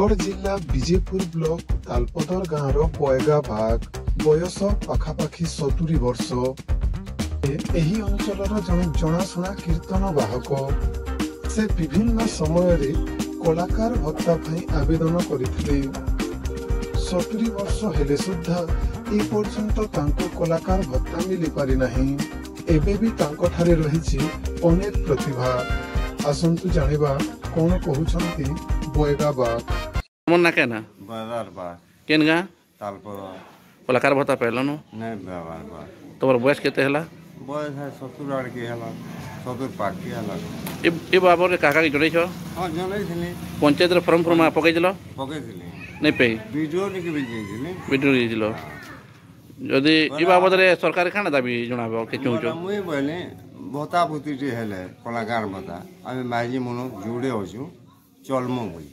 बरगढ़ जिला विजेपुर ब्लॉक तालपदर गाँव बयगा बाग बयस पाखापाखि 70 वर्ष एही अंचलर जने जनाशुना कीर्तन बाहक से विभिन्न समय कलाकार भत्ता आवेदन करथिले 70 वर्ष हेले सुद्धा ए पर्यंत तांको कलाकार भत्ता मिली पारि नाही। एबे भी तांको ठारे रहिछि अनेक प्रतिभा। आसंतु जानिबा कोन कहउछंती बयगा बाग मन ना केना बाजार बा केन गा तालपर कलाकार भत्ता पेलनु नहीं बाजार बा तोर बयस केते हला बयस है 70 आड़ के हला 70 पाक के हला ए बाबर के काका के जोड़ै छ हां जनै थिले पंचायत रे फॉर्म फॉर्म पकै दिलो थिले नहीं पे वीडियो लिखि भेजि थिले वीडियो दिलो जदी ई बाबद रे सरकार खाना दाबी जणाबो के चौचो मुई बोले भत्ता भुती हेले कलाकार भत्ता आमे माइजी मनो जुड़े होछु चलमो बोली